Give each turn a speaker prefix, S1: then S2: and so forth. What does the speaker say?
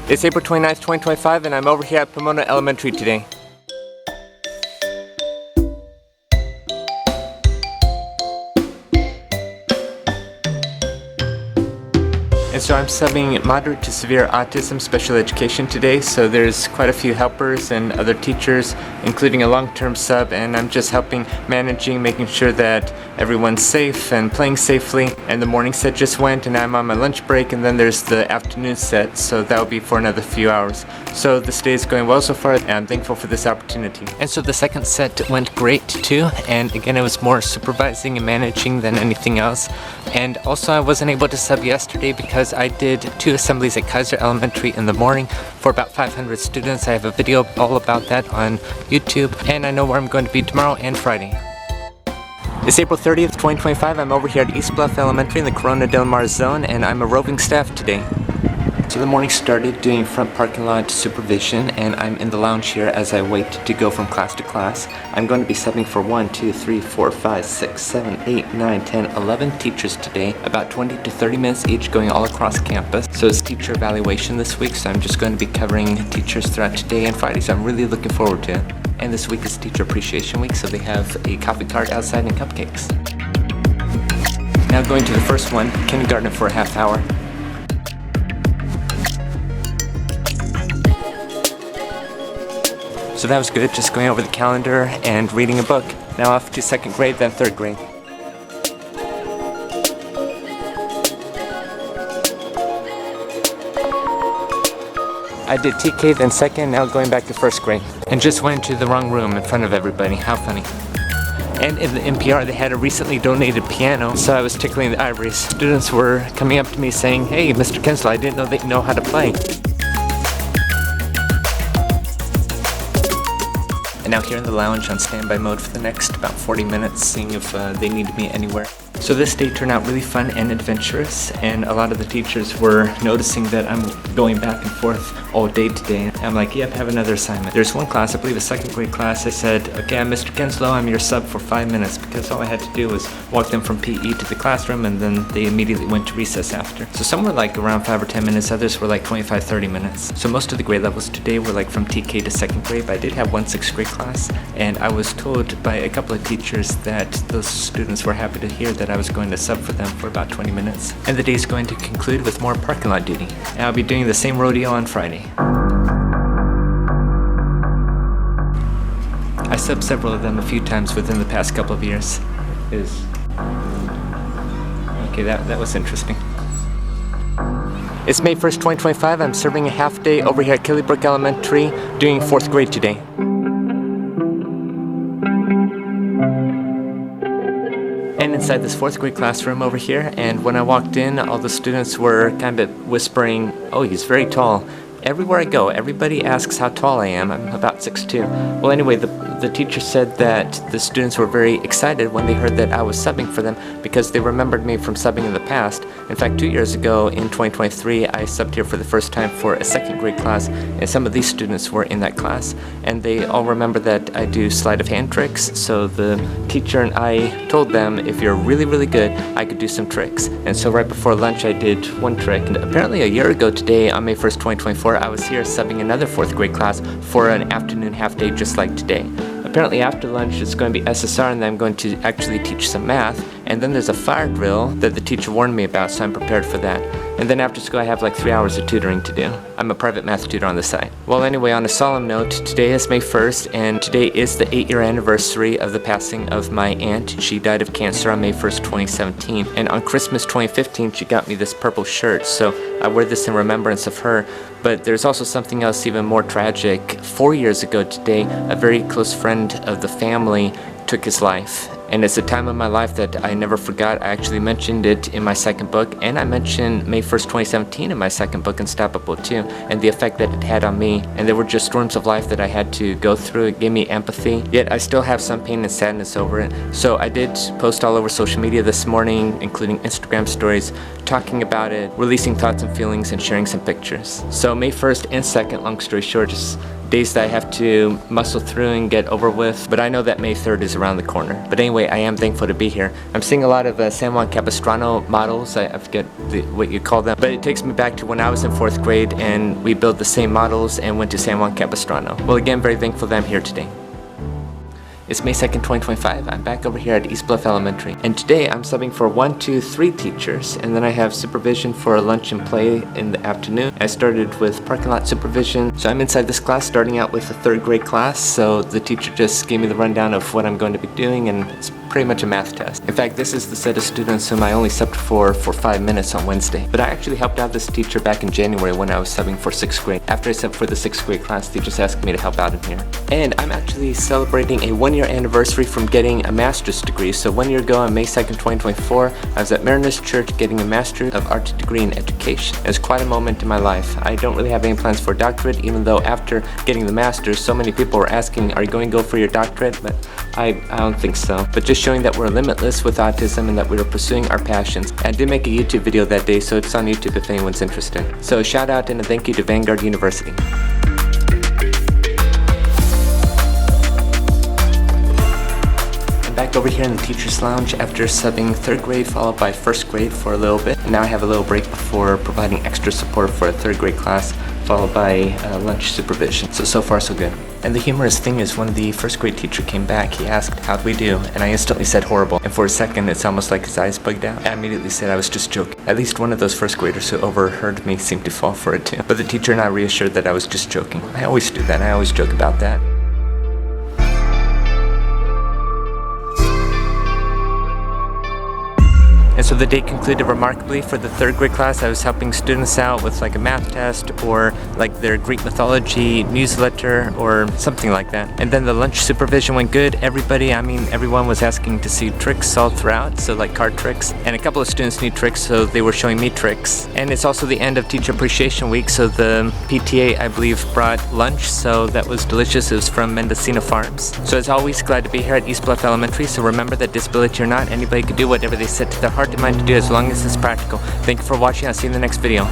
S1: It's April 29th, 2025, and I'm over here at Pomona Elementary today. And so I'm subbing moderate to severe autism special education today, so there's quite a few helpers and other teachers, including a long-term sub, and I'm just helping managing, making sure that everyone's safe and playing safely. And the morning set just went, and I'm on my lunch break, and then there's the afternoon set, so that'll be for another few hours. So this day is going well so far, and I'm thankful for this opportunity. And so the second set went great too, and again it was more supervising and managing than anything else. And also I wasn't able to sub yesterday because I did 2 assemblies at Kaiser Elementary in the morning for about 500 students. I have a video all about that on YouTube, and I know where I'm going to be tomorrow and Friday. It's April 30th, 2025. I'm over here at Eastbluff Elementary in the Corona Del Mar zone, and I'm a roving staff today. So the morning started doing front parking lot supervision, and I'm in the lounge here as I wait to go from class to class. I'm going to be subbing for 1, 2, 3, 4, 5, 6, 7, 8, 9, 10, 11 teachers today, about 20 to 30 minutes each going all across campus. So it's teacher evaluation this week, so I'm just going to be covering teachers throughout today and Friday, so I'm really looking forward to it. And this week is Teacher Appreciation Week, so they have a coffee cart outside and cupcakes. Now going to the first one, kindergarten for a half hour. So that was good, just going over the calendar and reading a book. Now off to 2nd grade, then 3rd grade. I did TK, then 2nd, now going back to 1st grade. And just went into the wrong room in front of everybody. How funny. And in the NPR, they had a recently donated piano, so I was tickling the ivories. Students were coming up to me saying, "Hey, Mr. Kinslow, I didn't know that you know how to play." And now here in the lounge on standby mode for the next about 40 minutes, seeing if they need me anywhere. So this day turned out really fun and adventurous, and a lot of the teachers were noticing that I'm going back and forth all day today. I'm like, yep, have another assignment. There's one class, I believe a 2nd grade class, I said, okay, I'm Mr. Kinslow, I'm your sub for 5 minutes, because all I had to do was walk them from PE to the classroom, and then they immediately went to recess after. So some were like around 5 or 10 minutes, others were like 25, 30 minutes. So most of the grade levels today were like from TK to 2nd grade, but I did have one 6th grade class, and I was told by a couple of teachers that those students were happy to hear that I was going to sub for them for about 20 minutes. And the day is going to conclude with more parking lot duty. And I'll be doing the same rodeo on Friday. I subbed several of them a few times within the past couple of years. Okay, that was interesting. It's May 1st, 2025. I'm serving a half day over here at Killybrooke Elementary, doing 4th grade today. And inside this 4th grade classroom over here, and when I walked in, all the students were kind of whispering, "Oh, he's very tall." Everywhere I go, everybody asks how tall I am. I'm about 6'2". Well, anyway, the teacher said that the students were very excited when they heard that I was subbing for them because they remembered me from subbing in the past. In fact, 2 years ago, in 2023, I subbed here for the first time for a 2nd grade class, and some of these students were in that class, and they all remember that I do sleight of hand tricks, so the teacher and I told them, if you're really, really good, I could do some tricks. And so right before lunch, I did one trick, and apparently a year ago today, on May 1st, 2024, I was here subbing another 4th grade class for an afternoon half day just like today. Apparently after lunch it's going to be SSR, and then I'm going to actually teach some math, and then there's a fire drill that the teacher warned me about, so I'm prepared for that. And then after school I have like 3 hours of tutoring to do. I'm a private math tutor on the side. Well, anyway, on a solemn note, today is May 1st, and today is the 8-year anniversary of the passing of my aunt. She died of cancer on May 1st, 2017, and on Christmas 2015 she got me this purple shirt, so I wear this in remembrance of her. But there's also something else even more tragic. 4 years ago today, a very close friend of the family took his life. And it's a time of my life that I never forgot. I actually mentioned it in my 2nd book, and I mentioned May 1st, 2017 in my 2nd book, Unstoppable too, and the effect that it had on me. And there were just storms of life that I had to go through. It gave me empathy, yet I still have some pain and sadness over it. So I did post all over social media this morning, including Instagram stories, talking about it, releasing thoughts and feelings, and sharing some pictures. So May 1st and 2nd, long story short, days that I have to muscle through and get over with, but I know that May 3rd is around the corner. But anyway, anyway, I am thankful to be here. I'm seeing a lot of San Juan Capistrano models. I forget what you call them, but it takes me back to when I was in 4th grade and we built the same models and went to San Juan Capistrano. Well, again, very thankful that I'm here today. It's May 2nd, 2025. I'm back over here at Eastbluff Elementary, and today I'm subbing for 1, 2, 3 teachers, and then I have supervision for lunch and play in the afternoon. I started with parking lot supervision, so I'm inside this class starting out with a 3rd grade class, so the teacher just gave me the rundown of what I'm going to be doing, and it's pretty much a math test. In fact, this is the set of students whom I only subbed for 5 minutes on Wednesday, but I actually helped out this teacher back in January when I was subbing for 6th grade. After I subbed for the 6th grade class, they just asked me to help out in here. And I'm actually celebrating a 1-year anniversary from getting a master's degree. So 1 year ago on May 2nd, 2024, I was at Mariners Church getting a Master's of Arts degree in Education. It was quite a moment in my life. I don't really have any plans for a doctorate, even though after getting the master's, so many people were asking, are you going to go for your doctorate? But I don't think so. But just showing that we're limitless with autism and that we are pursuing our passions. I did make a YouTube video that day, so it's on YouTube if anyone's interested. So shout out and a thank you to Vanguard University. Back over here in the teacher's lounge after subbing 3rd grade followed by 1st grade for a little bit. And now I have a little break before providing extra support for a 3rd grade class followed by lunch supervision. So far so good. And the humorous thing is when the 1st grade teacher came back, he asked, how'd we do? And I instantly said horrible. And for a second, it's almost like his eyes bugged out. I immediately said I was just joking. At least one of those 1st graders who overheard me seemed to fall for it too. But the teacher and I reassured that I was just joking. I always do that. I always joke about that. And so the day concluded remarkably. For the 3rd grade class, I was helping students out with like a math test or like their Greek mythology newsletter or something like that. And then the lunch supervision went good. Everyone was asking to see tricks all throughout, so like card tricks. And a couple of students need tricks, so they were showing me tricks. And it's also the end of Teacher Appreciation Week, so the PTA, I believe, brought lunch, so that was delicious. It was from Mendocino Farms. So as always, glad to be here at Eastbluff Elementary, so remember that disability or not, anybody can do whatever they set to their heart and mind to do as long as it's practical. Thank you for watching. I'll see you in the next video.